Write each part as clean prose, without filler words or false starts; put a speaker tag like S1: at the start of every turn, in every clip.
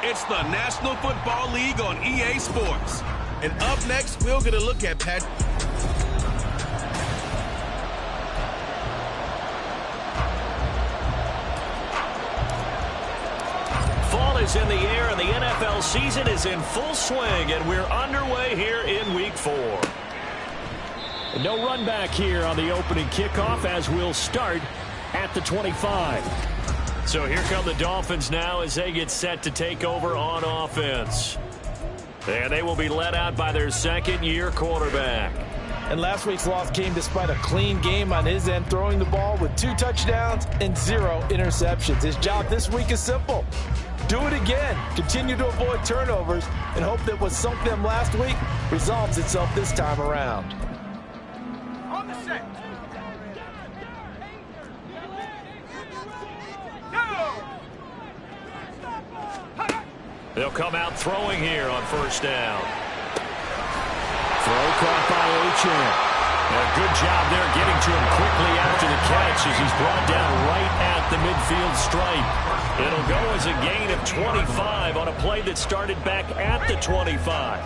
S1: It's the National Football League on EA Sports. And up next, we'll get a look at Pat.
S2: Fall is in the air, and the NFL season is in full swing, and we're underway here in Week 4. No run back here on the opening kickoff as we'll start at the 25. So here come the Dolphins now as they get set to take over on offense. And they will be led out by their second-year quarterback.
S3: And last week's loss came despite a clean game on his end, throwing the ball with 2 touchdowns and 0 interceptions. His job this week is simple. Do it again. Continue to avoid turnovers and hope that what sunk them last week resolves itself this time around.
S4: On the set.
S2: They'll come out throwing here on first down. Throw caught by Achane. A good job there getting to him quickly after the catch as he's brought down right at the midfield stripe. It'll go as a gain of 25 on a play that started back at the 25.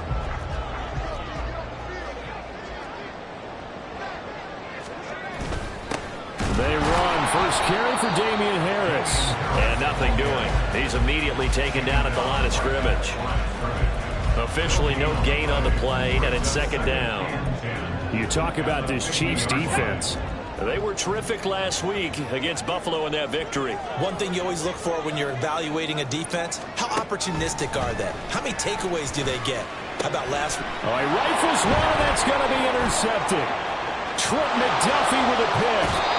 S2: They run. First carry for Damian Harris. And nothing doing. He's immediately taken down at the line of scrimmage. Officially no gain on the play, and it's second down. You talk about this Chiefs defense. They were terrific last week against Buffalo in that victory.
S3: One thing you always look for when you're evaluating a defense, how opportunistic are they? How many takeaways do they get? How about last week?
S2: Oh, he rifles one, that's going to be intercepted. Trent McDuffie with a pick.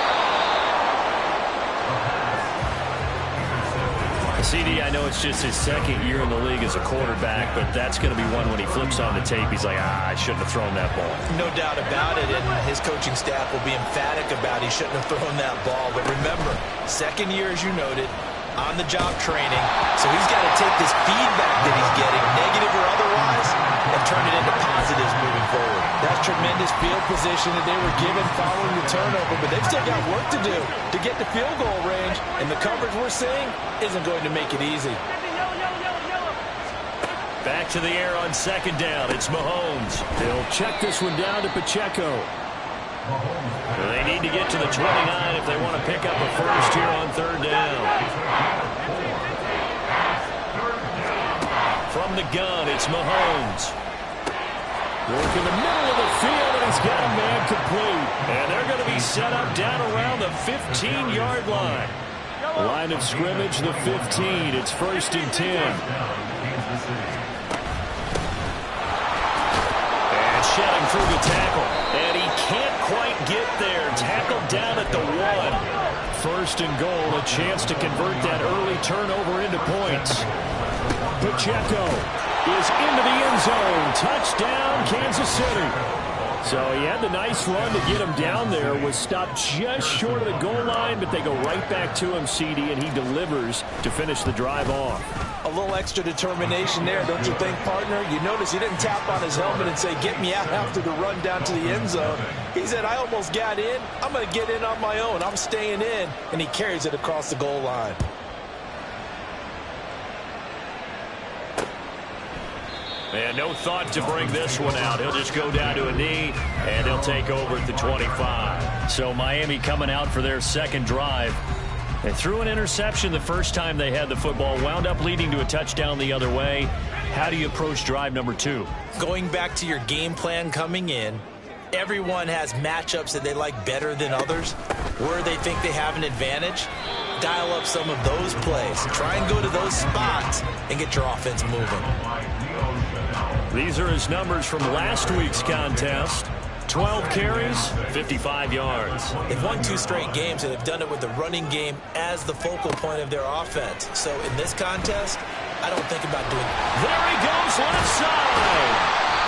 S2: CD, I know it's just his second year in the league as a quarterback, but that's going to be one when he flips on the tape. He's like, I shouldn't have thrown that ball.
S3: No doubt about it, and his coaching staff will be emphatic about he shouldn't have thrown that ball. But remember, second year, as you noted, on-the-job training, so he's got to take this feedback that he's getting, negative or otherwise, and turn it into positives moving forward. That's tremendous field position that they were given following the turnover, but they've still got work to do to get the field goal range, and the coverage we're seeing isn't going to make it easy.
S2: Back to the air on second down. It's Mahomes. They'll check this one down to Pacheco. They need to get to the 29 if they want to pick up a first here on third down. From the gun, it's Mahomes. Work in the middle of the field, and he's got a man complete. And they're going to be set up down around the 15-yard line. Line of scrimmage, the 15. It's first and 10. And shedding through the tackle. And he can't quite get there. Tackled down at the 1. First and goal, a chance to convert that early turnover into points. Pacheco is into the end zone. Touchdown, Kansas City. So he had the nice run to get him down there. Was stopped just short of the goal line, but they go right back to him, CD, and he delivers to finish the drive off.
S3: A little extra determination there, don't you think, partner? You notice he didn't tap on his helmet and say, get me out after the run down to the end zone. He said, I almost got in. I'm going to get in on my own. I'm staying in. And he carries it across the goal line.
S2: And no thought to bring this one out. He'll just go down to a knee, and they'll take over at the 25. So Miami coming out for their second drive. They threw an interception the first time they had the football, wound up leading to a touchdown the other way. How do you approach drive number 2?
S3: Going back to your game plan coming in, everyone has matchups that they like better than others. Where they think they have an advantage, dial up some of those plays. Try and go to those spots and get your offense moving.
S2: These are his numbers from last week's contest. 12 carries, 55 yards.
S3: They've won 2 straight games, and they've done it with the running game as the focal point of their offense. So in this contest, I don't think about doing it.
S2: There he goes, left side.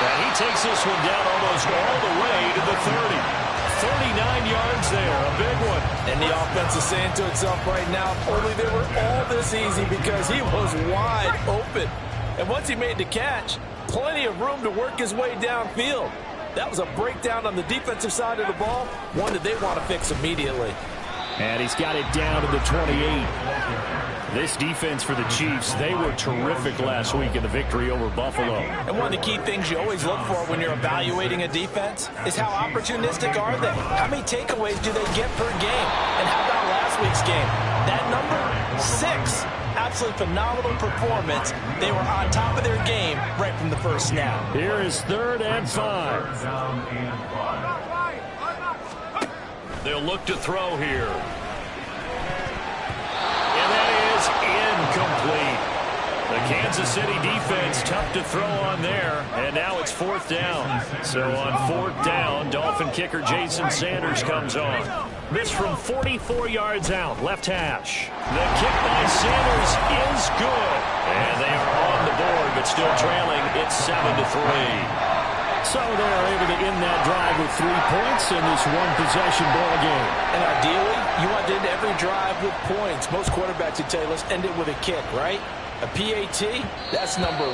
S2: And he takes this one down almost all the way to the 30. 39 yards there, a big one.
S3: And the offense is saying to itself right now, if only they were all this easy, because he was wide open. And once he made the catch, plenty of room to work his way downfield. That was a breakdown on the defensive side of the ball, one that they want to fix immediately.
S2: And he's got it down to the 28. This defense for the Chiefs, they were terrific last week in the victory over Buffalo.
S3: And one of the key things you always look for when you're evaluating a defense is how opportunistic are they? How many takeaways do they get per game? And how about last week's game? That number, 6. Absolutely phenomenal performance. They were on top of their game right from the first snap.
S2: Here is 3rd and 5. They'll look to throw here. And that is incomplete. The Kansas City defense tough to throw on there. And now it's 4th down. So on 4th down, Dolphin kicker Jason Sanders comes on. This from 44 yards out, left hash. The kick by Sanders is good. And they are on the board, but still trailing. It's 7-3. So they're able to end that drive with 3 points in this one-possession ball game.
S3: And ideally, you want to end every drive with points. Most quarterbacks would tell you, let's end it with a kick, right? A PAT, that's number 1.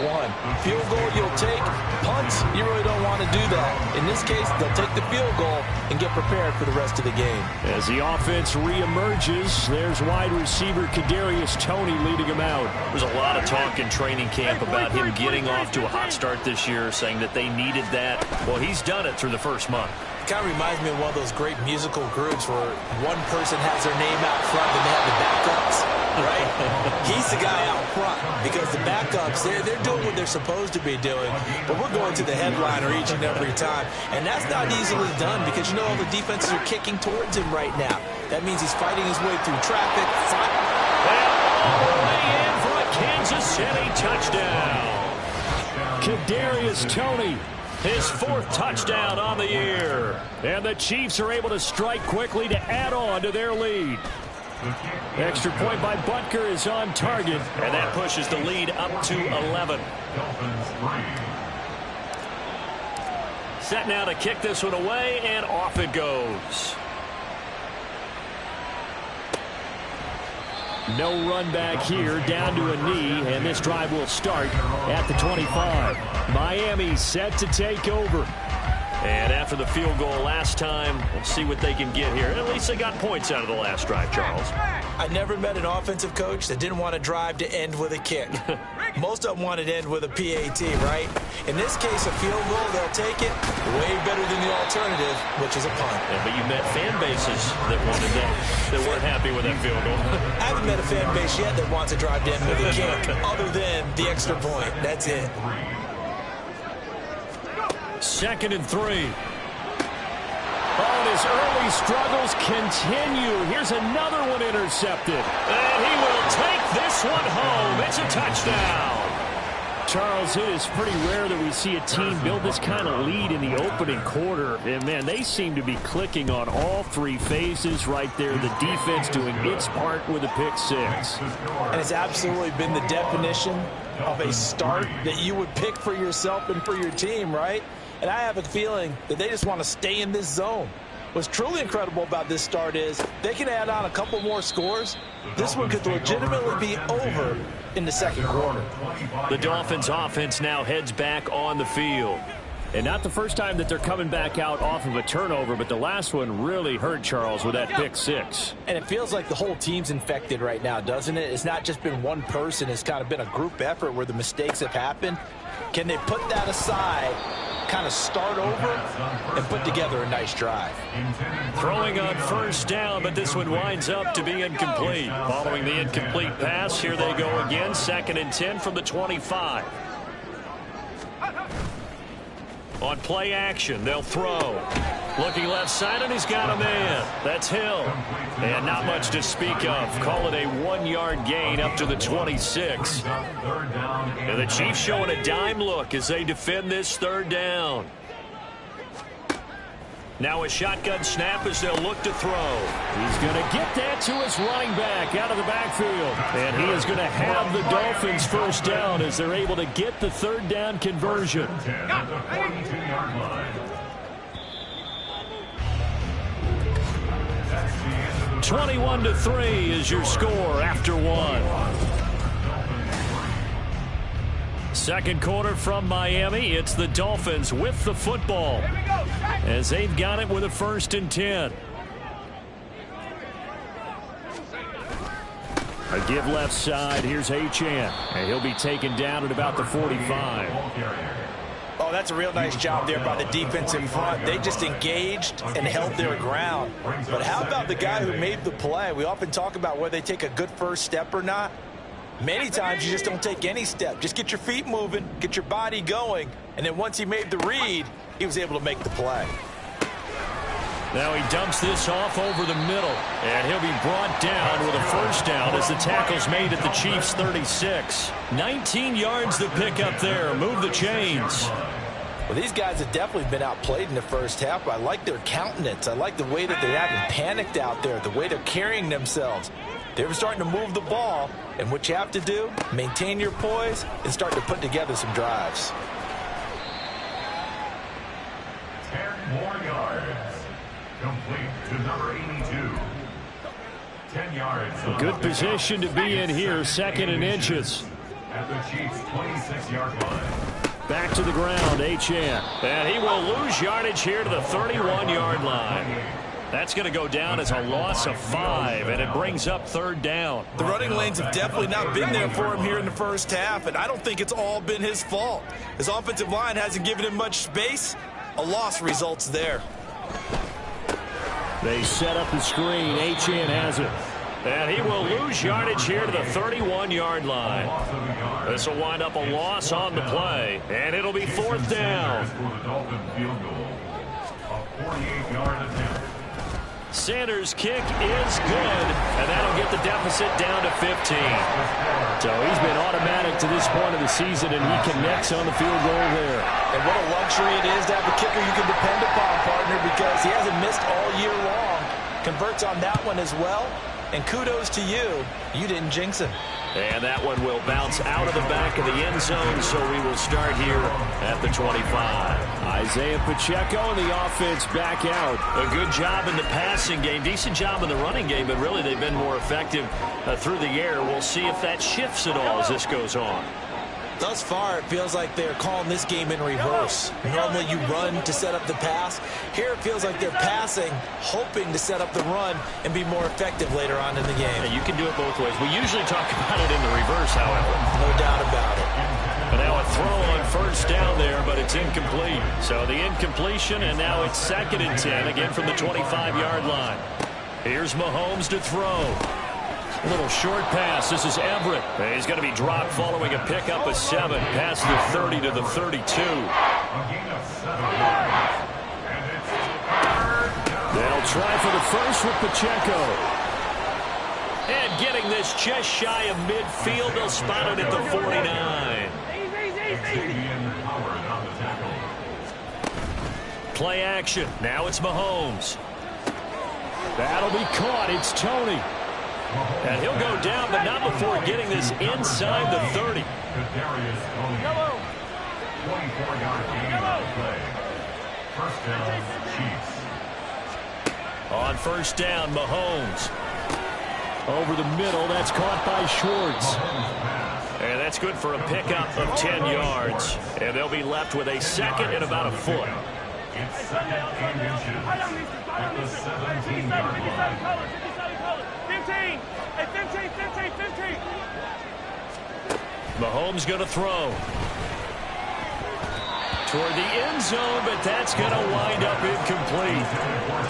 S3: Field goal, you'll take. Punts, you really don't want to do that. In this case, they'll take the field goal and get prepared for the rest of the game.
S2: As the offense reemerges, there's wide receiver Kadarius Toney leading him out. There's a lot of talk in training camp about him getting off to a hot start this year, saying that they needed that. Well, he's done it through the first month.
S3: Kind of reminds me of one of those great musical groups where one person has their name out front and they have the backups, right? He's the guy out front because the backups, they're doing what they're supposed to be doing, but we're going to the headliner each and every time. And that's not easily done because, you know, all the defenses are kicking towards him right now. That means he's fighting his way through traffic.
S2: All the way in for a Kansas City touchdown. Kadarius Toney. His 4th touchdown on the year. And the Chiefs are able to strike quickly to add on to their lead. Extra point by Butker is on target. And that pushes the lead up to 11. Set now to kick this one away, and off it goes. No run back here, down to a knee, and this drive will start at the 25. Miami set to take over. And after the field goal last time, we'll see what they can get here. At least they got points out of the last drive, Charles.
S3: I never met an offensive coach that didn't want to drive to end with a kick. Most of them wanted to end with a PAT, right? In this case, a field goal, they'll take it way better than the alternative, which is a punt.
S2: Yeah, but you've met fan bases that wanted that weren't happy with that field goal.
S3: I haven't met a fan base yet that wants to drive to end with a kick, other than the extra point. That's it.
S2: 2nd and 3. Oh, and his early struggles continue. Here's another one intercepted. And he will take this one home. It's a touchdown. Charles, it is pretty rare that we see a team build this kind of lead in the opening quarter. And, man, they seem to be clicking on all 3 phases right there. The defense doing its part with a pick 6.
S3: And it's absolutely been the definition of a start that you would pick for yourself and for your team, right? And I have a feeling that they just want to stay in this zone. What's truly incredible about this start is they can add on a couple more scores. This one could legitimately be over in the 2nd quarter.
S2: The Dolphins offense now heads back on the field. And not the first time that they're coming back out off of a turnover, but the last one really hurt Charles with that pick 6.
S3: And it feels like the whole team's infected right now, doesn't it? It's not just been one person. It's kind of been a group effort where the mistakes have happened. Can they put that aside, kind of start over, and put together a nice drive?
S2: Throwing on 1st down, but this one winds up to be incomplete. Following the incomplete pass, here they go again. 2nd and 10 from the 25. On play action, they'll throw. Looking left side, and he's got a man. That's Hill. And not much to speak of. Call it a 1-yard gain up to the 26. And the Chiefs showing a dime look as they defend this 3rd down. Now a shotgun snap as they'll look to throw. He's going to get that to his running back out of the backfield. And he is going to have the Dolphins 1st down as they're able to get the 3rd down conversion. 21-3 is your score after 1. Second quarter from Miami. It's the Dolphins with the football as they've got it with a 1st and 10. A give left side. Here's Achane. And he'll be taken down at about the 45.
S3: Oh, that's a real nice job there by the defense in front. They just engaged and held their ground. But how about the guy who made the play? We often talk about whether they take a good first step or not. Many times you just don't take any step. Just get your feet moving, get your body going, and then once he made the read, he was able to make the play.
S2: Now he dumps this off over the middle, and he'll be brought down with a 1st down as the tackle's made at the Chiefs' 36. 19 yards to pick up there. Move the chains.
S3: Well, these guys have definitely been outplayed in the first half. I like their countenance. I like the way that they haven't panicked out there, the way they're carrying themselves. They're starting to move the ball, and what you have to do, maintain your poise and start to put together some drives.
S5: 10 more yards. Complete to number 82. 10 yards.
S2: Good position to be in here, 2nd and inches.
S5: At the Chiefs' 26-yard line.
S2: Back to the ground, Achane. And he will lose yardage here to the 31-yard line. That's going to go down as a loss of 5, and it brings up 3rd down.
S3: The running lanes have definitely not been there for him here in the first half, and I don't think it's all been his fault. His offensive line hasn't given him much space. A loss results there.
S2: They set up the screen. Achane has it. And he will lose yardage here to the 31-yard line. This will wind up a loss on the play, and it'll be 4th down. Sanders' kick is good, and that'll get the deficit down to 15. So he's been automatic to this point of the season, and he connects on the field goal there.
S3: And what a luxury it is to have a kicker you can depend upon, partner, because he hasn't missed all year long. Converts on that one as well, and kudos to you. You didn't jinx him.
S2: And that one will bounce out of the back of the end zone, so we will start here at the 25. Isaiah Pacheco and the offense back out. A good job in the passing game, decent job in the running game, but really they've been more effective through the air. We'll see if that shifts at all as this goes on.
S3: Thus far, it feels like they're calling this game in reverse. Normally you run to set up the pass. Here it feels like they're passing, hoping to set up the run and be more effective later on in the game.
S2: Yeah, you can do it both ways. We usually talk about it in the reverse, however.
S3: No doubt about it.
S2: And now a throw on 1st down there, but it's incomplete. So the incompletion, and now it's 2nd and 10, again from the 25-yard line. Here's Mahomes to throw. A little short pass. This is Everett. He's going to be dropped following a pickup of 7. Past the 30 to the 32. They'll try for the 1st with Pacheco. And getting this just shy of midfield. They'll spot it at the 49. Play action. Now it's Mahomes. That'll be caught. It's Tony. And he'll go down, but not before getting this inside the 30.
S5: 24-yard gain on the play. 1st down, Chiefs.
S2: On 1st down, Mahomes. Over the middle, that's caught by Schwartz. And that's good for a pickup of 10 yards. And they'll be left with a 2nd and about a foot.
S5: It's 2nd and inches at the 17-yard line.
S4: 15. Hey, 15, 15, 15.
S2: Mahomes going to throw. Toward the end zone, but that's going to wind up incomplete.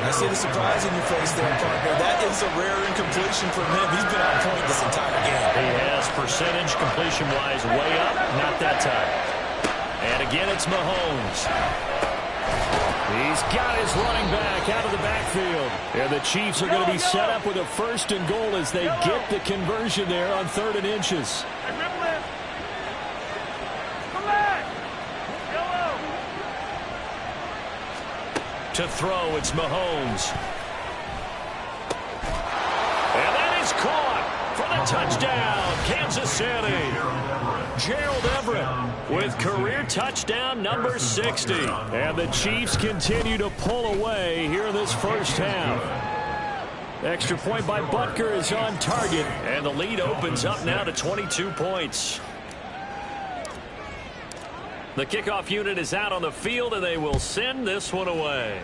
S3: I see the surprise in your face there, partner. That is a rare incompletion from him. He's been on point this entire game.
S2: He has percentage completion-wise way up, not that time. And again, it's Mahomes. He's got his running back out of the backfield. And the Chiefs are going to be set up with a 1st and goal as they get the conversion there on 3rd and inches. To throw, it's Mahomes. And that is caught for the touchdown, Kansas City. Gerald Everett with career touchdown number 60. And the Chiefs continue to pull away here in this 1st half. Extra point by Butker is on target, and the lead opens up now to 22 points. The kickoff unit is out on the field, and they will send this one away.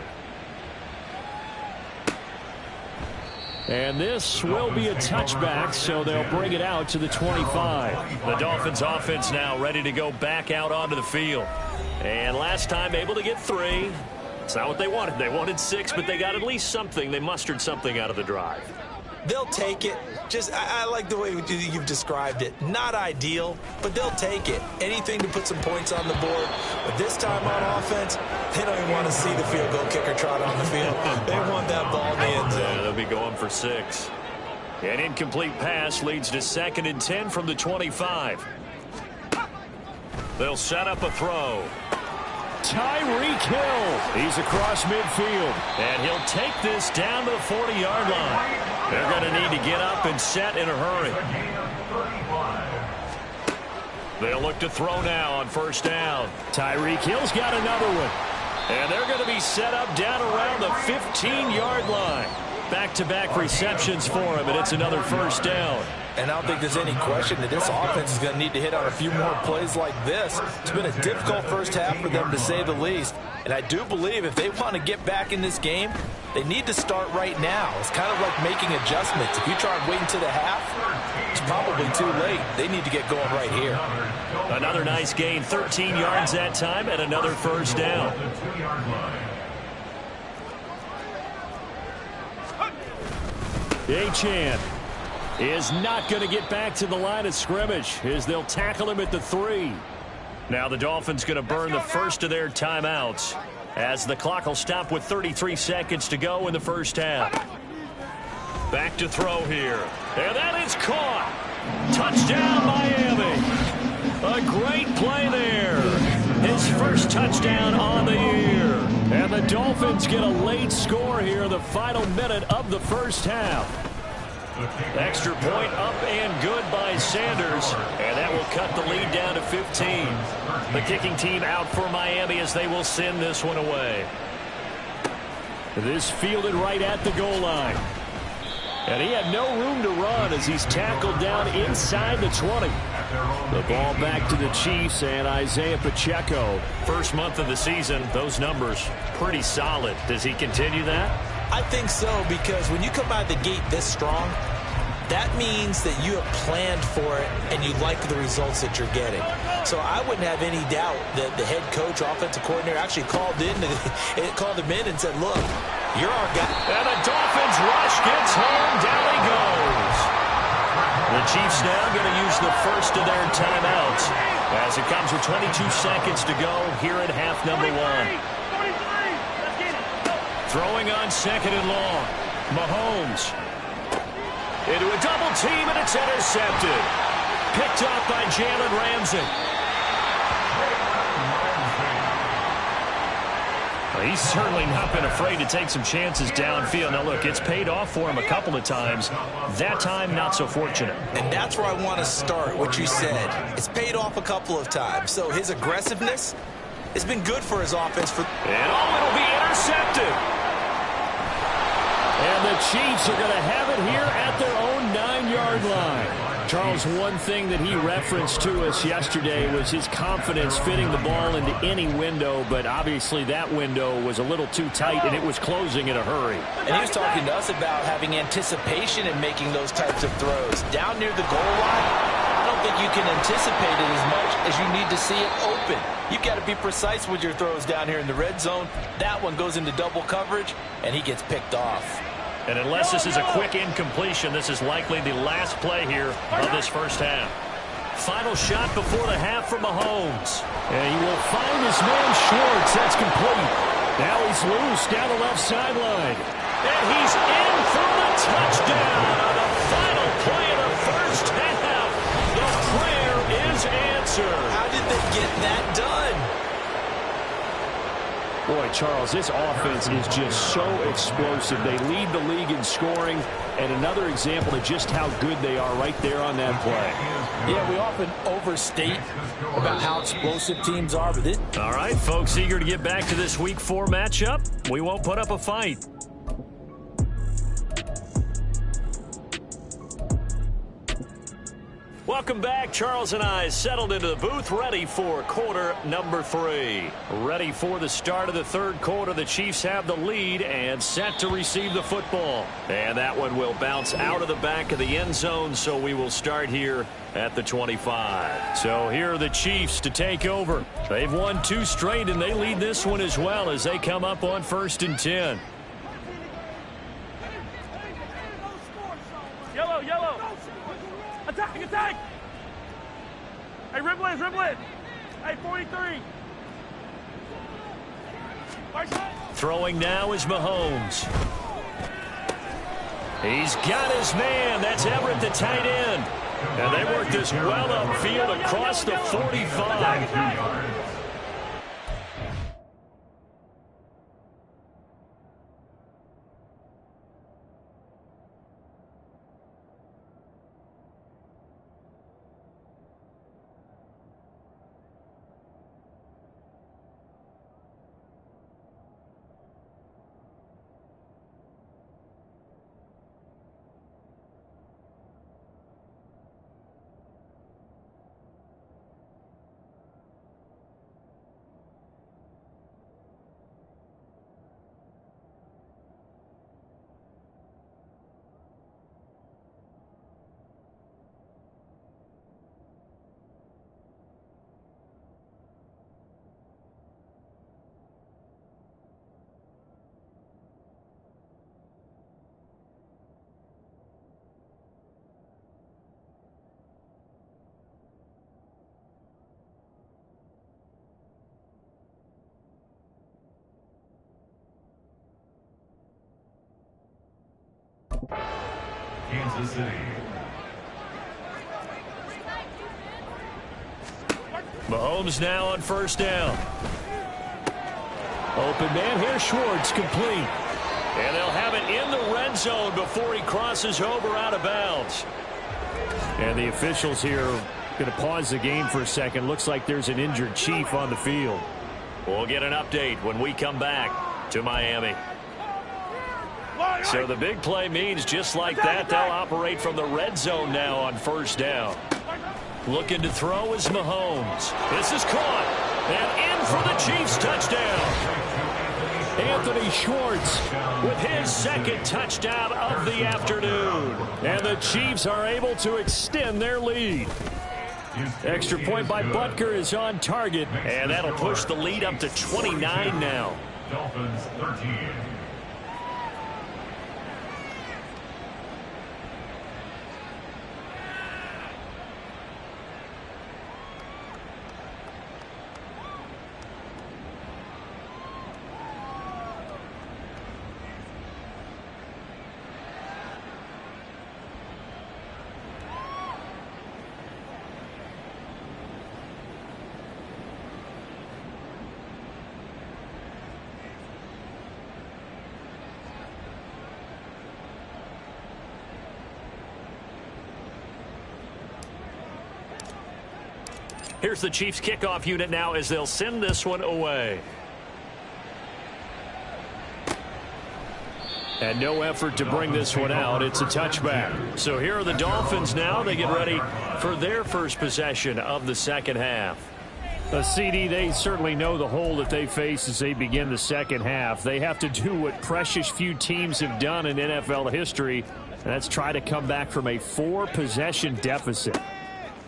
S2: And this will be a touchback, so they'll bring it out to the 25. The Dolphins offense now ready to go back out onto the field. And last time able to get 3. It's not what they wanted. They wanted 6, but they got at least something. They mustered something out of the drive.
S3: They'll take it. I like the way you've described it. Not ideal, but they'll take it. Anything to put some points on the board. But this time on offense, they don't even want to see the field goal kicker trot on the field. They want that ball in the end zone.
S2: Yeah, they'll be going for 6. An incomplete pass leads to 2nd and 10 from the 25. They'll set up a throw. Tyreek Hill. He's across midfield. And he'll take this down to the 40-yard line. They're going to need to get up and set in a hurry. They'll look to throw now on 1st down. Tyreek Hill's got another one. And they're going to be set up down around the 15-yard line. Back-to-back receptions for him, and it's another 1st down.
S3: And I don't think there's any question that this offense is going to need to hit on a few more plays like this. It's been a difficult first half for them, to say the least. And I do believe if they want to get back in this game, they need to start right now. It's kind of like making adjustments. If you try and wait until the half, it's probably too late. They need to get going right here.
S2: Another nice gain, 13 yards that time, and another 1st down. Achane is not going to get back to the line of scrimmage as they'll tackle him at the 3. Now the Dolphins going to burn the first of their timeouts as the clock will stop with 33 seconds to go in the first half. Back to throw here. And that is caught. Touchdown, Miami. A great play there. His first touchdown on the year. And the Dolphins get a late score here in the final minute of the first half. Extra point up and good by Sanders. And that will cut the lead down to 15. The kicking team out for Miami as they will send this one away. This fielded right at the goal line. And he had no room to run as he's tackled down inside the 20. The ball back to the Chiefs and Isaiah Pacheco. First month of the season, those numbers pretty solid. Does he continue that?
S3: I think so, because when you come out of the gate this strong, that means that you have planned for it and you like the results that you're getting. So I wouldn't have any doubt that the head coach, offensive coordinator, actually called him in and said, look, you're our guy.
S2: And the Dolphins rush gets home. Down he goes. The Chiefs now going to use the first of their timeouts as it comes with 22 seconds to go here at half number 1. Throwing on 2nd and long. Mahomes into a double team, and it's intercepted. Picked up by Jalen Ramsey. Well, he's certainly not been afraid to take some chances downfield. Now, look, it's paid off for him a couple of times. That time, not so fortunate.
S3: And that's where I want to start, what you said. It's paid off a couple of times. So his aggressiveness has been good for his offense.
S2: And it'll be intercepted. And the Chiefs are going to have it here at their own 9-yard line. Charles, one thing that he referenced to us yesterday was his confidence fitting the ball into any window, but obviously that window was a little too tight, and it was closing in a hurry.
S3: And he was talking to us about having anticipation in making those types of throws. Down near the goal line, I don't think you can anticipate it as much as you need to see it open. You've got to be precise with your throws down here in the red zone. That one goes into double coverage, and he gets picked off.
S2: And unless this is a quick incompletion, this is likely the last play here of this first half. Final shot before the half from Mahomes. And he will find his man Schwartz. That's complete. Now he's loose down the left sideline. And he's in for the touchdown on the final play of the first half. The prayer is answered.
S3: How did they get that done?
S2: Boy, Charles, this offense is just so explosive. They lead the league in scoring, and another example of just how good they are right there on that play.
S3: Yeah, we often overstate about how explosive teams are, but
S2: all right, folks, eager to get back to this Week 4 matchup. We won't put up a fight. Welcome back. Charles and I settled into the booth, ready for quarter number 3. Ready for the start of the third quarter. The Chiefs have the lead and set to receive the football. And that one will bounce out of the back of the end zone, so we will start here at the 25. So here are the Chiefs to take over. They've won 2 straight, and they lead this one as well as they come up on 1st and 10.
S4: Yellow, yellow. Attack, attack. Hey, dribble it. Hey, 43.
S2: Throwing now is Mahomes. He's got his man. That's Everett, the tight end. And they work this well upfield across the 45.
S5: Kansas City.
S2: Mahomes now on 1st down. Open man here, Schwartz, complete. And they'll have it in the red zone before he crosses over out of bounds. And the officials here are going to pause the game for a second. Looks like there's an injured Chief on the field. We'll get an update when we come back to Miami. So the big play means just like that, they'll operate from the red zone now on 1st down. Looking to throw is Mahomes. This is caught. And in for the Chiefs touchdown. Anthony Schwartz with his 2nd touchdown of the afternoon. And the Chiefs are able to extend their lead. Extra point by Butker is on target. And that'll push the lead up to 29 now.
S5: Dolphins 13.
S2: Here's the Chiefs kickoff unit now as they'll send this one away. And no effort to bring this one out. It's a touchback. So here are the Dolphins now. They get ready for their first possession of the 2nd half. CD, they certainly know the hole that they face as they begin the 2nd half. They have to do what precious few teams have done in NFL history, and that's try to come back from a 4-possession deficit.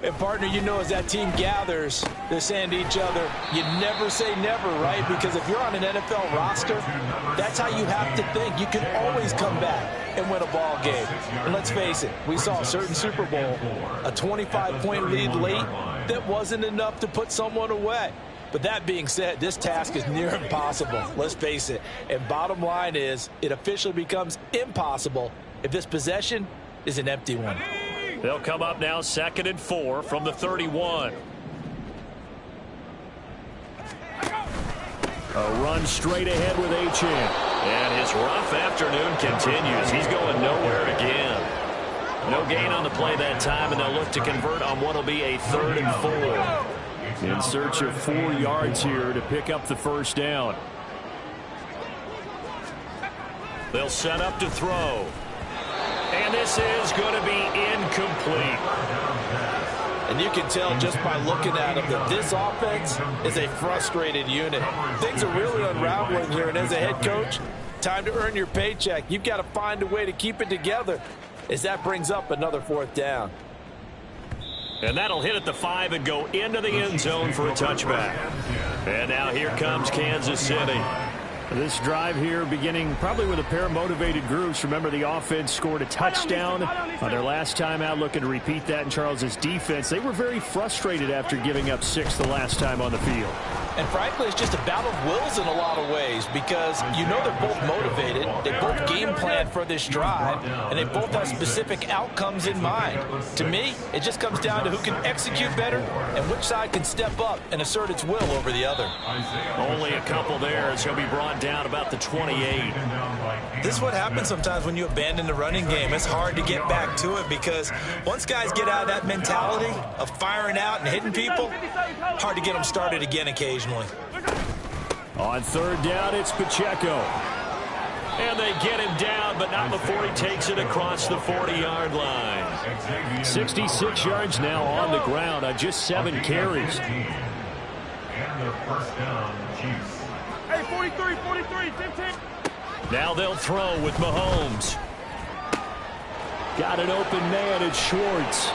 S3: And, partner, you know, as that team gathers, they're saying to each other, you never say never, right? Because if you're on an NFL roster, that's how you have to think. You can always come back and win a ball game. And let's face it, we saw a certain Super Bowl, a 25-point lead late that wasn't enough to put someone away. But that being said, this task is near impossible. Let's face it. And bottom line is, it officially becomes impossible if this possession is an empty one.
S2: They'll come up now 2nd and 4 from the 31. A run straight ahead with H.N. And his rough afternoon continues. He's going nowhere again. No gain on the play that time, and they'll look to convert on what will be a 3rd and 4. In search of 4 yards here to pick up the 1st down. They'll set up to throw. And this is going to be incomplete.
S3: And you can tell just by looking at him that this offense is a frustrated unit. Things are really unraveling here, and as a head coach, time to earn your paycheck. You've got to find a way to keep it together as that brings up another 4th down.
S2: And that'll hit at the 5 and go into the end zone for a touchback. And now here comes Kansas City.
S6: This drive here beginning probably with a pair of motivated groups. Remember, the offense scored a touchdown on their last time out, looking to repeat that in Charles's defense. They were very frustrated after giving up 6 the last time on the field.
S3: And frankly, it's just a battle of wills in a lot of ways because you know they're both motivated, they both game plan for this drive, and they both have specific outcomes in mind. To me, it just comes down to who can execute better and which side can step up and assert its will over the other.
S2: Only a couple there as he'll be brought down about the 28.
S3: This is what happens sometimes when you abandon the running game. It's hard to get back to it because once guys get out of that mentality of firing out and hitting people, hard to get them started again occasionally.
S2: On 3rd down, it's Pacheco. And they get him down, but not before he takes it across the 40-yard line. 66 yards now on the ground on just 7 carries.
S5: And the 1st down, Chiefs.
S4: Hey, 43, 43, 15.
S2: Now they'll throw with Mahomes. Got an open man at Schwartz.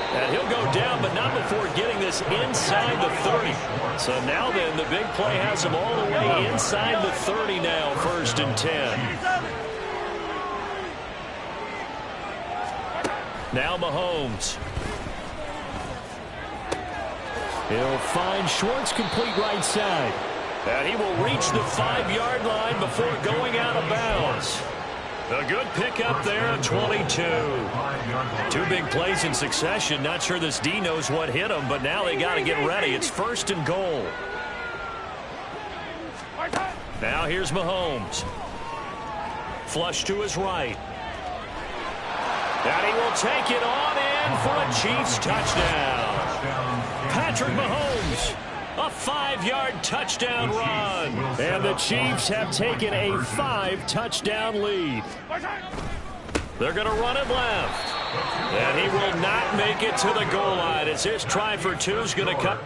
S2: And he'll go down, but not before getting this inside the 30. So now then, the big play has him all the way inside the 30 now, 1st and 10. Now Mahomes. He'll find Schwartz complete right side. And he will reach the 5-yard line before going out of bounds. A good pickup there, 22. 2 big plays in succession. Not sure this D knows what hit him, but now they got to get ready. It's 1st and goal. Now here's Mahomes. Flush to his right. And he will take it on in for a Chiefs touchdown. Patrick Mahomes. A 5-yard touchdown run. And the Chiefs have taken a 5-touchdown lead. They're going to run it left. And he will not make it to the goal line as his try for 2 is going to cut.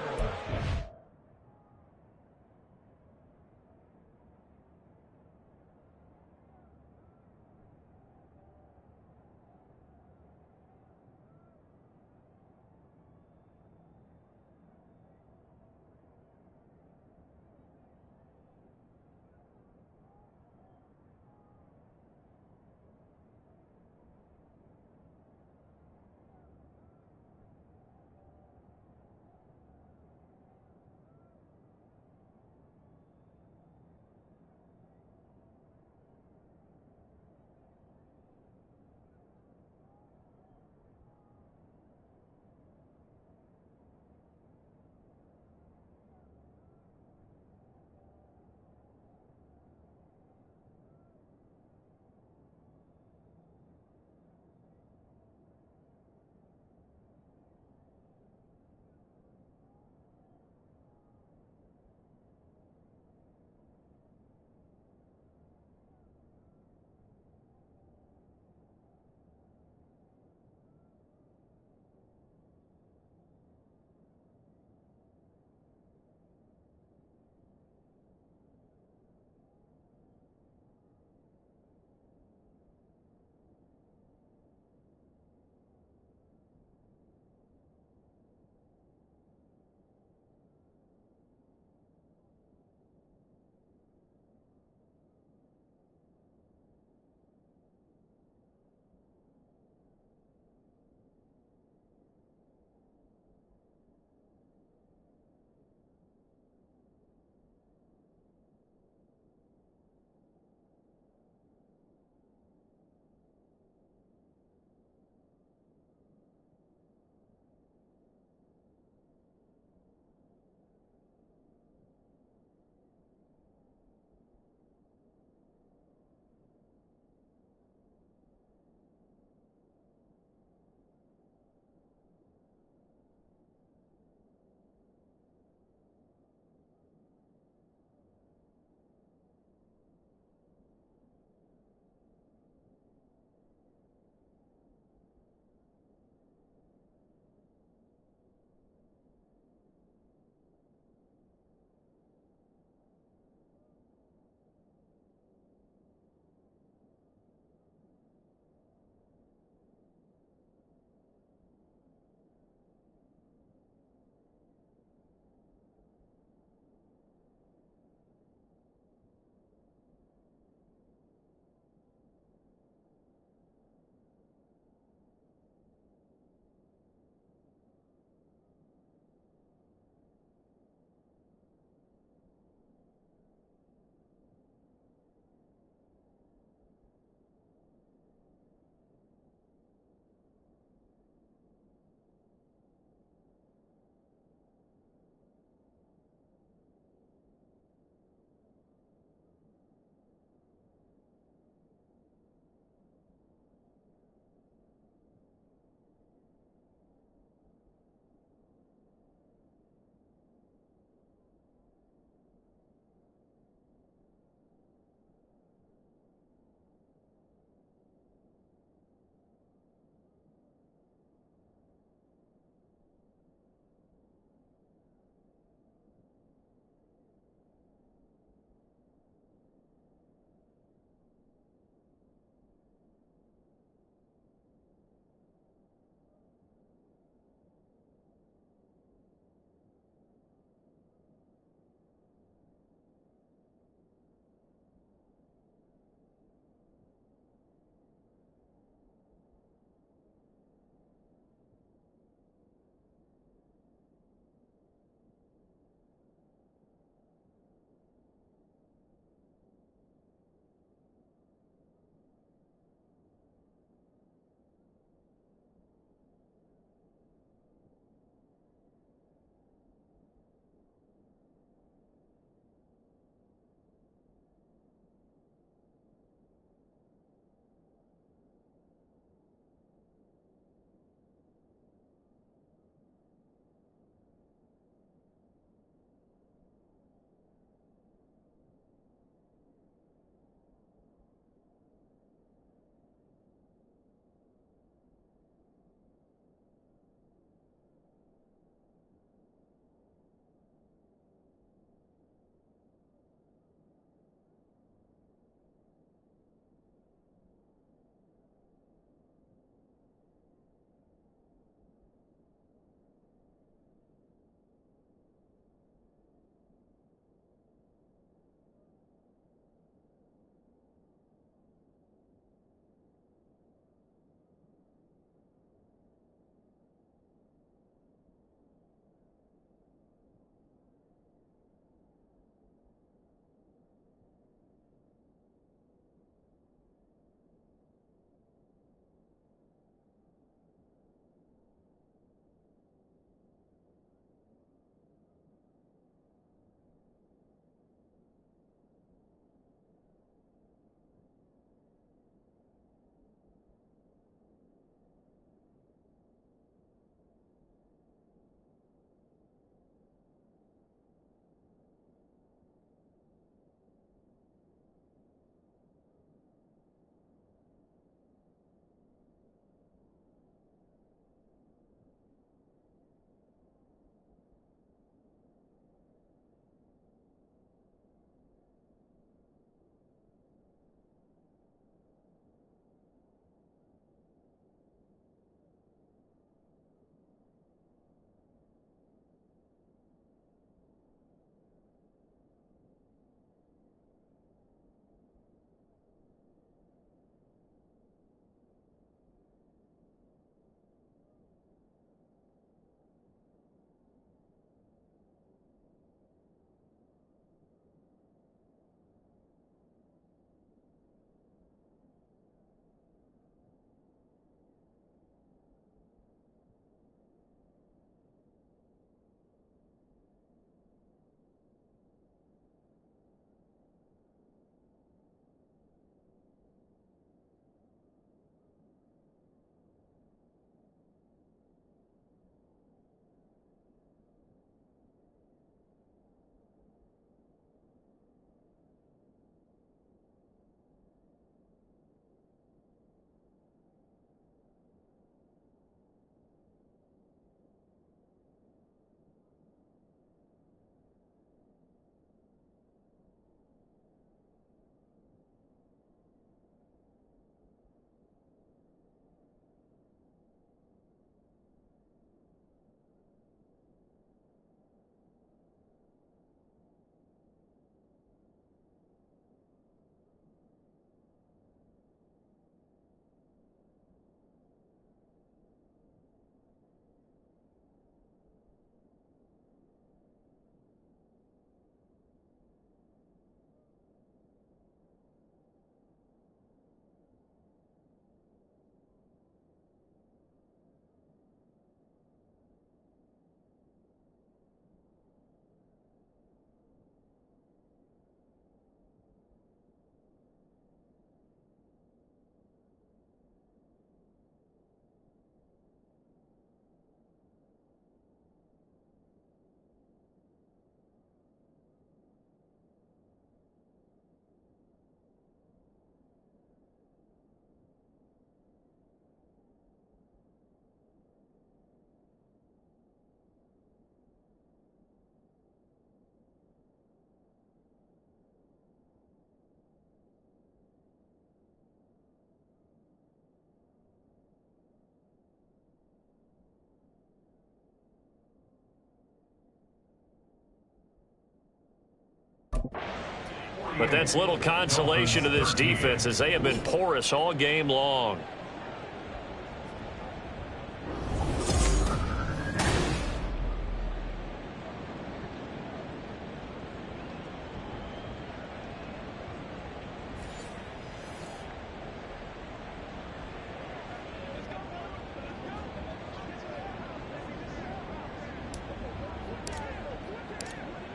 S2: But that's little consolation to this defense as they have been porous all game long.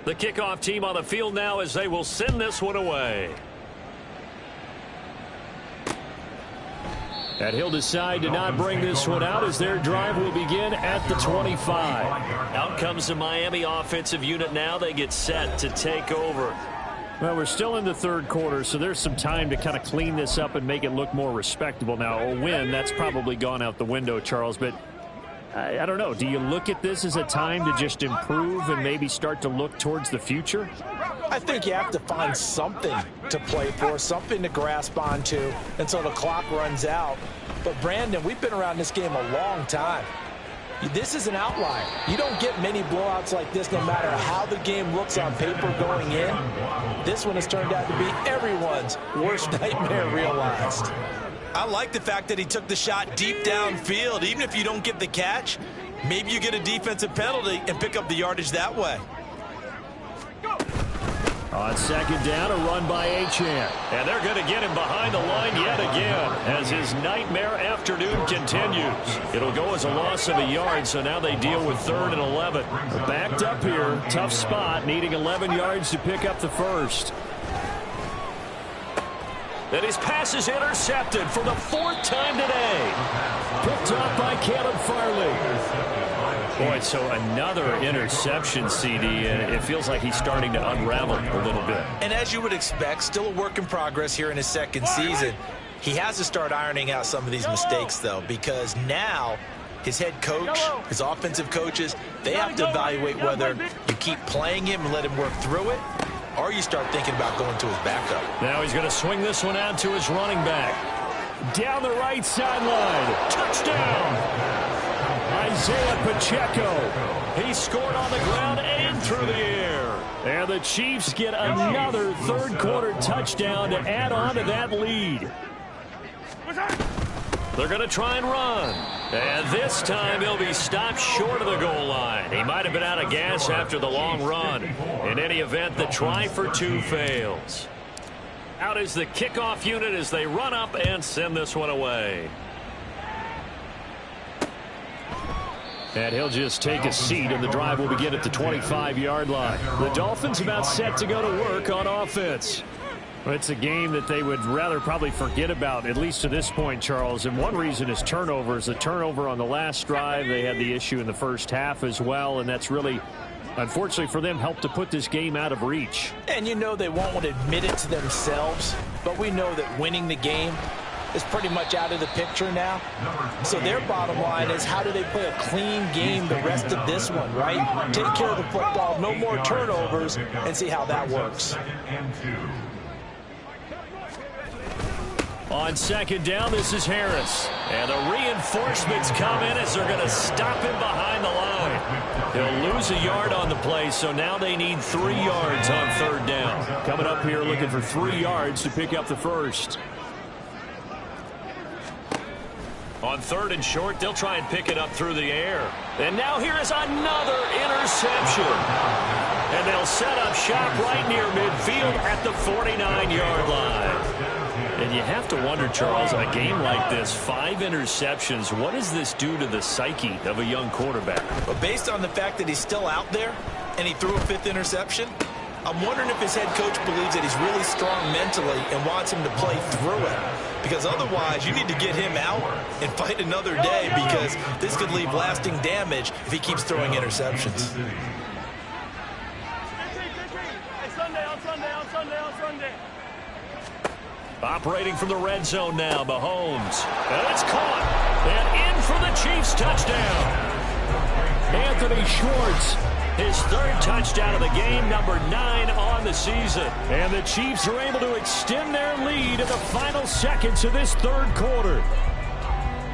S2: The kickoff team on the field now as they will send this one away. And he'll decide to not bring this one out as their drive will begin at the 25. Out comes the Miami offensive unit now. They get set to take over.
S6: Well, we're still in the third quarter, so there's some time to kind of clean this up and make it look more respectable. Now, a win, that's probably gone out the window, Charles, but I don't know. Do you look at this as a time to just improve and maybe start to look towards the future?
S3: I think you have to find something to play for, something to grasp onto until the clock runs out. But, Brandon, we've been around this game a long time. This is an outlier. You don't get many blowouts like this no matter how the game looks on paper going in. This one has turned out to be everyone's worst nightmare realized. I like the fact that he took the shot deep downfield. Even if you don't get the catch, maybe you get a defensive penalty and pick up the yardage that way.
S6: On second down, a run by Achane.
S2: And they're going to get him behind the line yet again as his nightmare afternoon continues. It'll go as a loss of a yard, so now they deal with 3rd and 11.
S6: They're backed up here. Tough spot, needing 11 yards to pick up the first.
S2: And his pass is intercepted for the 4th time today.
S6: Picked up by Caleb Farley.
S2: Boy, so another interception, CD, and it feels like he's starting to unravel a little bit.
S3: And as you would expect, still a work in progress here in his second season. He has to start ironing out some of these mistakes, though, because now his head coach, his offensive coaches, they have to evaluate whether you keep playing him and let him work through it, or you start thinking about going to his backup.
S2: Now he's going to swing this one out to his running back.
S6: Down the right sideline.
S2: Touchdown!
S6: Isaiah Pacheco.
S2: He scored on the ground and through the air.
S6: And the Chiefs get another third-quarter touchdown to add on to that lead.
S2: They're going to try and run. And this time he'll be stopped short of the goal line. He might have been out of gas after the long run. In any event, the try for 2 fails. Out is the kickoff unit as they run up and send this one away.
S6: And he'll just take a seat, and the drive will begin at the 25-yard line. The Dolphins about set to go to work on offense. It's a game that they would rather probably forget about, at least to this point, Charles. And one reason is turnovers. The turnover on the last drive, they had the issue in the first half as well, and that's really, unfortunately for them, helped to put this game out of reach.
S3: And you know they won't want to admit it to themselves, but we know that winning the game is pretty much out of the picture now. So their bottom line is, how do they play a clean game the rest of this one, right? Take care of the football, no more turnovers, and see how that works.
S2: On second down, this is Harris. And the reinforcements come in as they're going to stop him behind the line. He'll lose a yard on the play, so now they need 3 yards on 3rd down.
S6: Coming up here looking for 3 yards to pick up the first.
S2: On 3rd and short, they'll try and pick it up through the air. And now here is another interception. And they'll set up shop right near midfield at the 49-yard line. And you have to wonder, Charles, in a game like this, 5 interceptions, what does this do to the psyche of a young quarterback?
S3: But based on the fact that he's still out there and he threw a 5th interception, I'm wondering if his head coach believes that he's really strong mentally and wants him to play through it. Because otherwise, you need to get him out and fight another day, because this could leave lasting damage if he keeps throwing interceptions.
S2: Operating from the red zone now, Mahomes. And it's caught. And in for the Chiefs touchdown.
S6: Anthony Schwartz.
S2: His 3rd touchdown of the game, number 9 on the season.
S6: And the Chiefs are able to extend their lead in the final seconds of this 3rd quarter.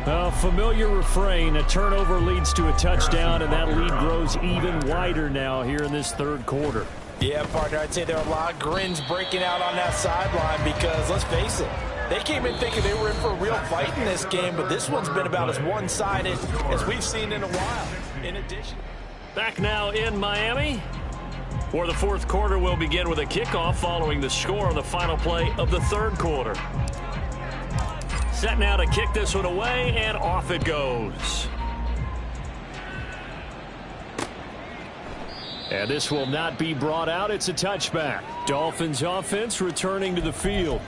S6: A familiar refrain, a turnover leads to a touchdown, and that lead grows even wider now here in this 3rd quarter.
S3: Yeah, partner, I'd say there are a lot of grins breaking out on that sideline because, let's face it, they came in thinking they were in for a real fight in this game, but this one's been about as one-sided as we've seen in a while. In addition,
S2: back now in Miami, where the fourth quarter will begin with a kickoff following the score on the final play of the third quarter. Set now to kick this one away, and off it goes. And this will not be brought out. It's a touchback. Dolphins offense returning to the field.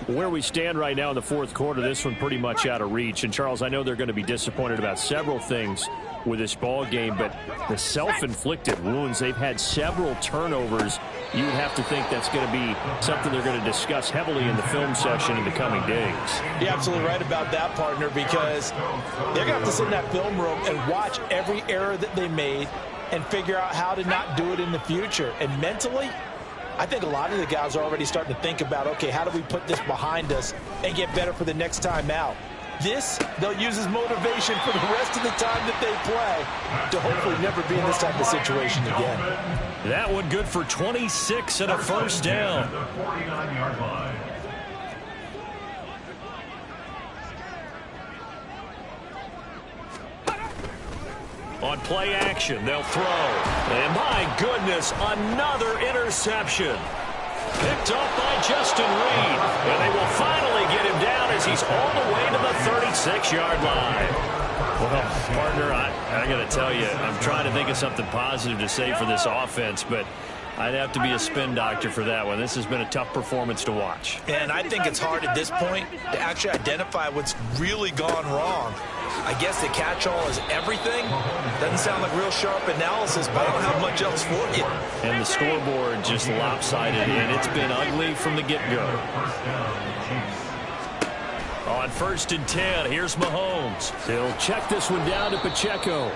S2: Where we stand right now in the fourth quarter, this one pretty much out of reach. And, Charles, I know they're going to be disappointed about several things with this ball game, but the self-inflicted wounds, they've had several turnovers. You would have to think that's going to be something they're going to discuss heavily in the film session in the coming days.
S3: You're absolutely right about that, partner, because they're going to have to sit in that film room and watch every error that they made and figure out how to not do it in the future. And mentally, I think a lot of the guys are already starting to think about, okay, how do we put this behind us and get better for the next time out? This, they'll use as motivation for the rest of the time that they play to hopefully never be in this type of situation again.
S2: That one good for 26 and a first down. On play action, they'll throw. And my goodness, another interception. Picked up by Justin Reed. And they will finally get him down as he's all the way to the 36-yard line. Well, partner, I got to tell you, I'm trying to think of something positive to say for this offense, but I'd have to be a spin doctor for that one. This has been a tough performance to watch.
S3: And I think it's hard at this point to actually identify what's really gone wrong. I guess the catch-all is everything. Doesn't sound like real sharp analysis, but I don't have much else for you.
S2: And the scoreboard just lopsided, and it's been ugly from the get-go. On 1st and 10, here's Mahomes.
S6: He'll check this one down to Pacheco.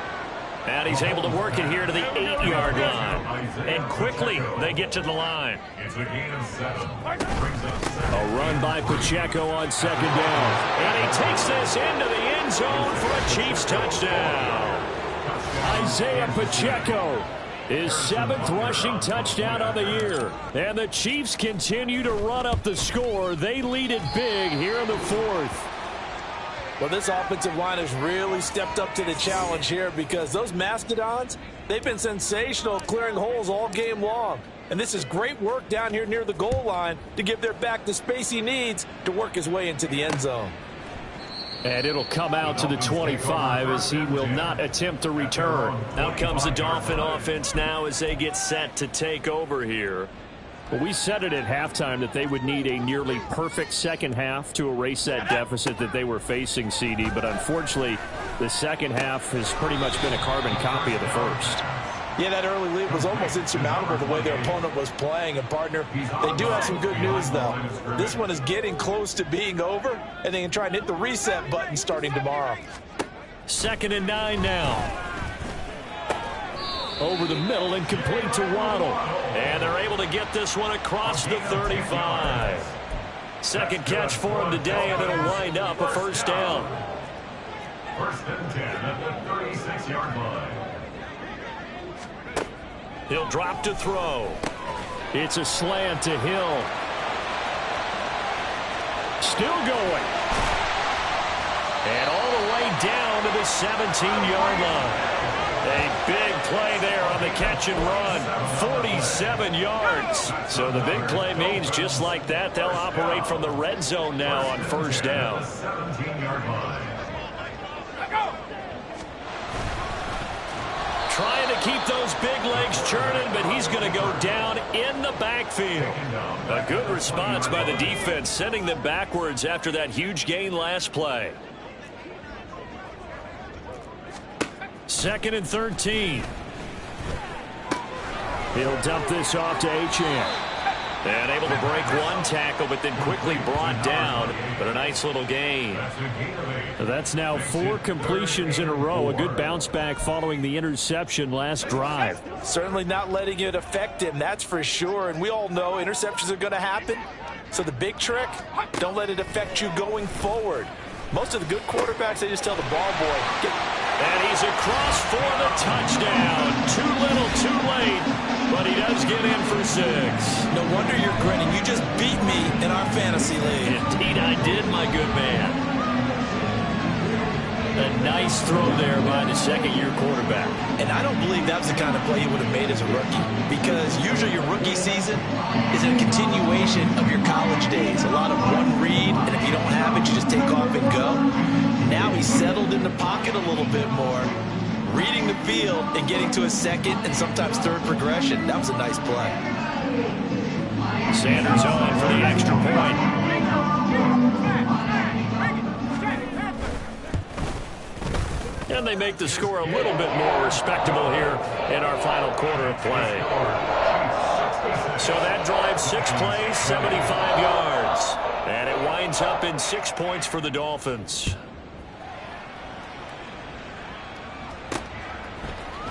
S2: And he's able to work it here to the 8-yard line. And quickly, they get to the line.
S5: It's a gain of 7.
S6: A run by Pacheco on 2nd down.
S2: And he takes this into the end zone for a Chiefs touchdown.
S6: Isaiah Pacheco, his 7th rushing touchdown on the year. And the Chiefs continue to run up the score. They lead it big here in the 4th.
S3: Well, this offensive line has really stepped up to the challenge here because those Mastodons, they've been sensational clearing holes all game long. And this is great work down here near the goal line to give their back the space he needs to work his way into the end zone.
S6: And it'll come out to the 25 as he will not attempt to return.
S2: Out comes the Dolphin offense now as they get set to take over here.
S6: Well, we said it at halftime that they would need a nearly perfect second half to erase that deficit that they were facing, CD. But unfortunately, the second half has pretty much been a carbon copy of the first.
S3: Yeah, that early lead was almost insurmountable the way their opponent was playing. And, partner, they do have some good news, though. This one is getting close to being over, and they can try and hit the reset button starting tomorrow.
S2: 2nd and 9 now.
S6: Over the middle and complete to Waddle.
S2: And they're able to get this one across the 35. Second catch for him today, and it'll wind up a first down.
S5: 1st and 10 at the 36-yard line.
S2: He'll drop to throw.
S6: It's a slant to Hill. Still going.
S2: And all the way down to the 17-yard line. A big play there on the catch and run. 47 yards. So the big play means just like that, they'll operate from the red zone now on first down.
S5: 17-yard line.
S2: Trying to keep those big legs churning, but he's going to go down in the backfield. A good response by the defense, sending them backwards after that huge gain last play. 2nd and 13.
S6: He'll dump this off to Achane.
S2: And able to break one tackle, but then quickly brought down. But a nice little gain.
S6: That's now 4 completions in a row. A good bounce back following the interception last drive.
S3: Certainly not letting it affect him, that's for sure. And we all know interceptions are going to happen. So the big trick, don't let it affect you going forward. Most of the good quarterbacks, they just tell the ball boy,
S2: and he's across for the touchdown. Too little, too late. but he does get in for 6.
S3: No wonder you're grinning. You just beat me in our fantasy league.
S2: Indeed I did, my good man. A nice throw there by the second-year quarterback.
S3: And I don't believe that's the kind of play he would have made as a rookie, because usually your rookie season is a continuation of your college days. A lot of one read, and if you don't have it, you just take off and go. Now he's settled in the pocket a little bit more, reading the field and getting to a second and sometimes third progression. That was a nice play.
S2: Sanders on for the extra point. And they make the score a little bit more respectable here in our final quarter of play. So that drives 6 plays, 75 yards. And it winds up in 6 points for the Dolphins.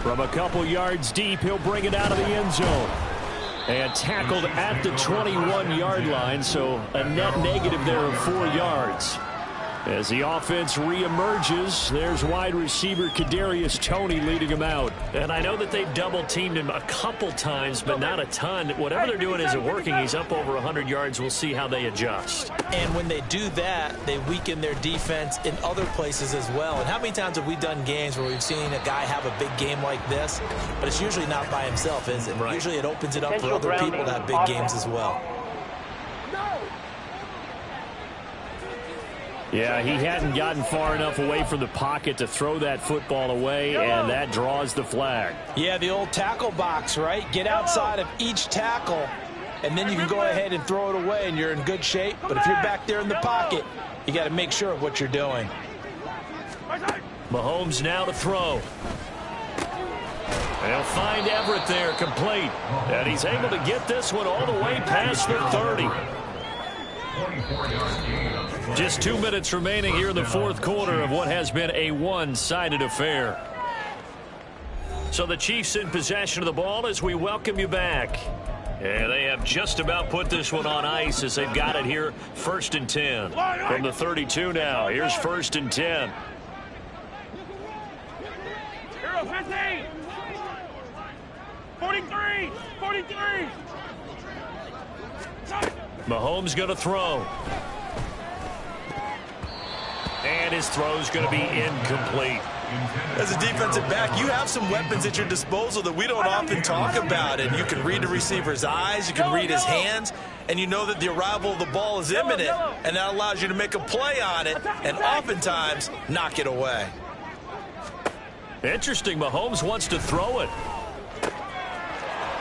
S2: From a couple yards deep, he'll bring it out of the end zone. And tackled at the 21-yard line, so a net negative there of 4 yards. As the offense reemerges, there's wide receiver Kadarius Toney leading him out. And I know that they've double-teamed him a couple times, but not a ton. Whatever they're doing isn't working. He's up over 100 yards. We'll see how they adjust.
S3: And when they do that, they weaken their defense in other places as well. And how many times have we done games where we've seen a guy have a big game like this, but it's usually not by himself, is it?
S2: Right.
S3: Usually it opens it up for other people to have big games as well.
S6: Yeah, he hadn't gotten far enough away from the pocket to throw that football away, and that draws the flag.
S3: Yeah, the old tackle box, right? Get outside of each tackle, and then you can go ahead and throw it away, and you're in good shape. But if you're back there in the pocket, you got to make sure of what you're doing.
S2: Mahomes now to throw. They'll find Everett there, complete. And he's able to get this one all the way past the 30. Just 2 minutes remaining here in the fourth quarter of what has been a one-sided affair. So the Chiefs in possession of the ball as we welcome you back. And they have just about put this one on ice as they've got it here. 1st and 10 from the 32 now. Here's 1st and 10.
S4: Hero 15. 43. 43.
S2: Mahomes going to throw. And his throw's going to be incomplete.
S3: As a defensive back, you have some weapons at your disposal that we don't often talk about. And you can read the receiver's eyes, you can read his hands, and you know that the arrival of the ball is imminent. And that allows you to make a play on it and oftentimes knock it away.
S2: Interesting, Mahomes wants to throw it.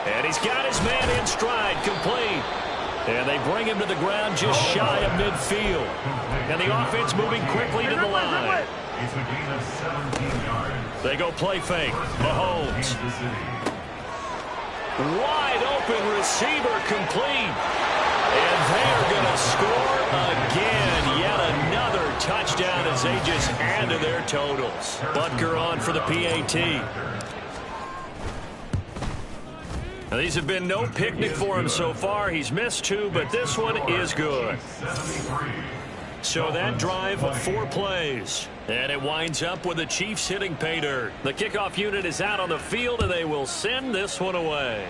S2: And he's got his man in stride, complete. And they bring him to the ground just shy of midfield. And the offense moving quickly to the line. They go play fake. Mahomes. Wide open receiver, complete. And they're going to score again. Yet another touchdown as they just add to their totals. Butker on for the PAT. Now, these have been no picnic for him so far. He's missed 2, but this one is good. So that drive of 4 plays. And it winds up with the Chiefs hitting pay dirt. The kickoff unit is out on the field, and they will send this one away.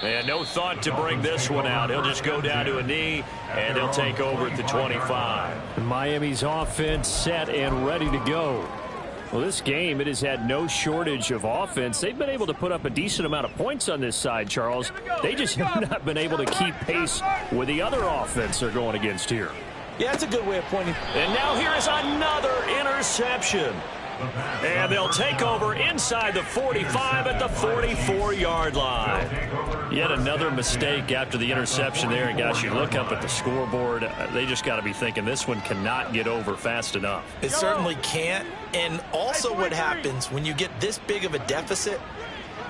S2: And no thought to bring this one out. He'll just go down to a knee, and he'll take over at the 25.
S6: Miami's offense set and ready to go. Well, this game, it has had no shortage of offense. They've been able to put up a decent amount of points on this side, Charles. They just have not been able to keep pace with the other offense they're going against here.
S3: Yeah, that's a good way of pointing.
S2: And now here is another interception. And they'll take over inside the 45 at the 44-yard line. Yet another mistake after the interception there. And, gosh, you look up at the scoreboard, they just got to be thinking this one cannot get over fast enough.
S3: It certainly can't. And also what happens when you get this big of a deficit,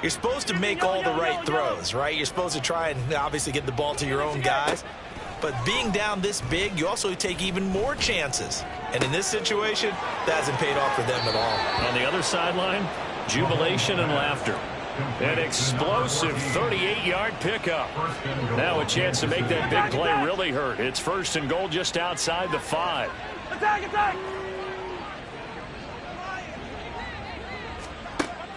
S3: you're supposed to make all the right throws, right? You're supposed to try and obviously get the ball to your own guys. But being down this big, you also take even more chances. And in this situation, that hasn't paid off for them at all.
S2: On the other sideline, jubilation and laughter. An explosive 38-yard pickup. Now a chance to make that big play really hurt. It's 1st and goal just outside the 5.
S4: Attack, attack.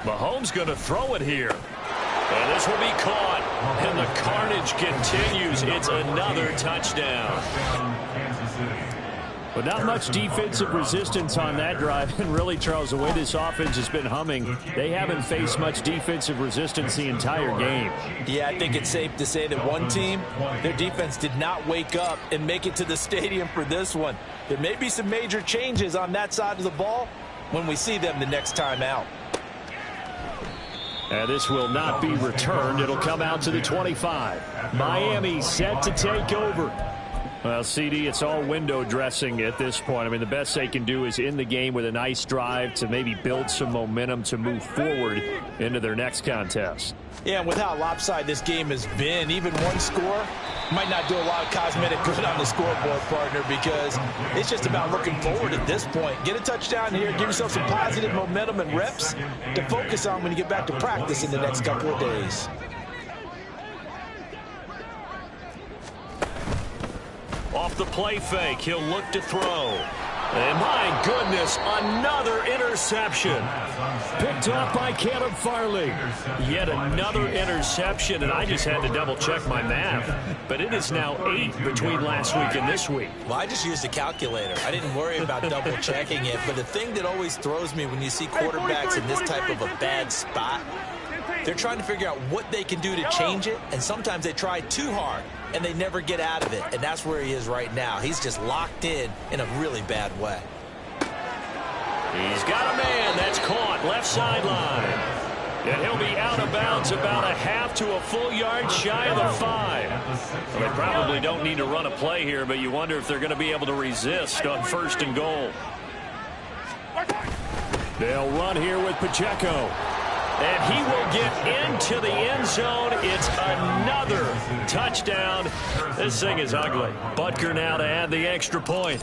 S2: Mahomes going to throw it here. And this will be caught. And the carnage continues. It's another touchdown.
S6: But not much defensive resistance on that drive. And really, Charles, the way this offense has been humming, they haven't faced much defensive resistance the entire game.
S3: Yeah, I think it's safe to say that one team, their defense did not wake up and make it to the stadium for this one. There may be some major changes on that side of the ball when we see them the next time out.
S6: And this will not be returned. It'll come out to the 25. Miami set to take over. Well, CD, it's all window dressing at this point. I mean, the best they can do is end the game with a nice drive to maybe build some momentum to move forward into their next contest.
S3: Yeah, and with how lopsided this game has been, even one score might not do a lot of cosmetic good on the scoreboard, partner, because it's just about looking forward at this point. Get a touchdown here, give yourself some positive momentum and reps to focus on when you get back to practice in the next couple of days.
S2: Off the play fake, he'll look to throw. And my goodness, another interception. Picked up by Caleb Farley. Yet another interception, and I just had to double-check my math. But it is now 8 between last week and this week.
S3: Well, I just used a calculator. I didn't worry about double-checking it. But the thing that always throws me when you see quarterbacks in this type of a bad spot, they're trying to figure out what they can do to change it, and sometimes they try too hard, and they never get out of it, and that's where he is right now. He's just locked in a really bad way.
S2: He's got a man. That's caught left sideline. And he'll be out of bounds about a half to a full yard shy of the 5. Well, they probably don't need to run a play here, but you wonder if they're going to be able to resist on 1st and goal. They'll run here with Pacheco. And he will get into the end zone. It's another touchdown. This thing is ugly. Butker now to add the extra point.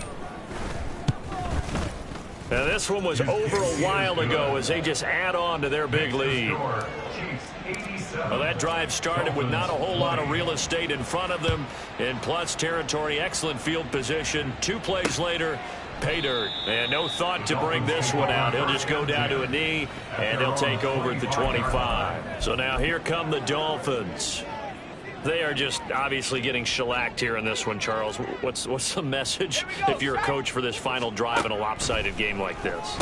S2: Now this one was over a while ago as they just add on to their big lead. Well, that drive started with not a whole lot of real estate in front of them. In plus territory, excellent field position. 2 plays later, pay dirt. And no thought to bring this one out. He'll just go down to a knee, and they'll take over at the 25. So now here come the Dolphins. They are just obviously getting shellacked here in this one, Charles. What's the message if you're a coach for this final drive in a lopsided game like this?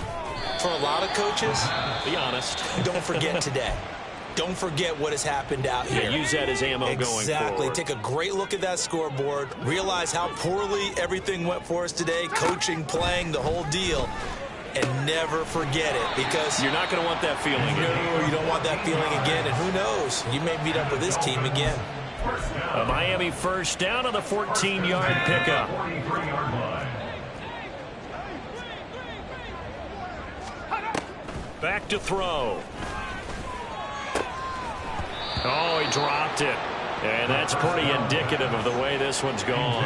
S3: For a lot of coaches,
S2: be honest.
S3: Don't forget today. Don't forget what has happened out here.
S2: Yeah, use that as ammo going forward.
S3: Exactly. Take a great look at that scoreboard. Realize how poorly everything went for us today. Coaching, playing, the whole deal. And never forget it, because
S2: you're not going to want that feeling again.
S3: No, you don't want that feeling again. And who knows? You may meet up with this team again.
S2: A Miami first down on the 14-yard pickup. Back to throw. Oh, he dropped it. And that's pretty indicative of the way this one's gone.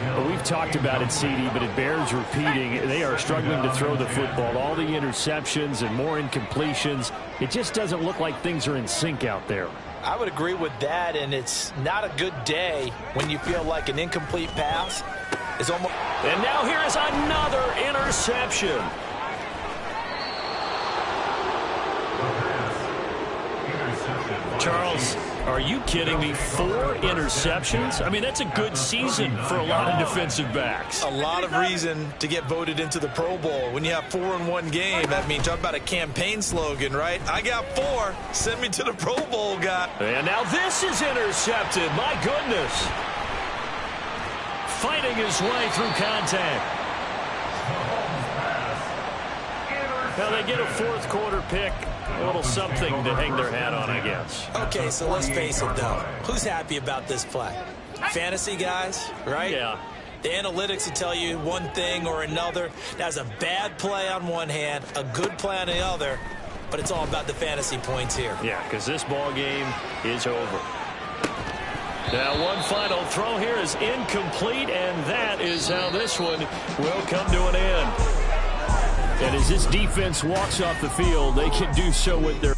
S6: Well, we've talked about it, CD, but it bears repeating. They are struggling to throw the football. All the interceptions and more incompletions. It just doesn't look like things are in sync out there.
S3: I would agree with that, and it's not a good day when you feel like an incomplete pass is almost...
S2: And now here is another interception. Charles, are you kidding me? 4 interceptions? I mean, that's a good season for a lot of defensive backs.
S3: A lot of reason to get voted into the Pro Bowl. When you have 4 in one game, that means talk about a campaign slogan, right? I got 4. Send me to the Pro Bowl, guy.
S2: And now this is intercepted. My goodness. Fighting his way through contact. Now they get a 4th quarter pick. A little something to hang their hat on, I guess.
S3: Okay, so let's face it, though. Who's happy about this play? Fantasy guys, right?
S2: Yeah.
S3: The analytics will tell you one thing or another. That's a bad play on one hand, a good play on the other, but it's all about the fantasy points here.
S2: Yeah, because this ball game is over. Now one final throw here is incomplete, and that is how this one will come to an end.
S6: And as this defense walks off the field, they can do so with their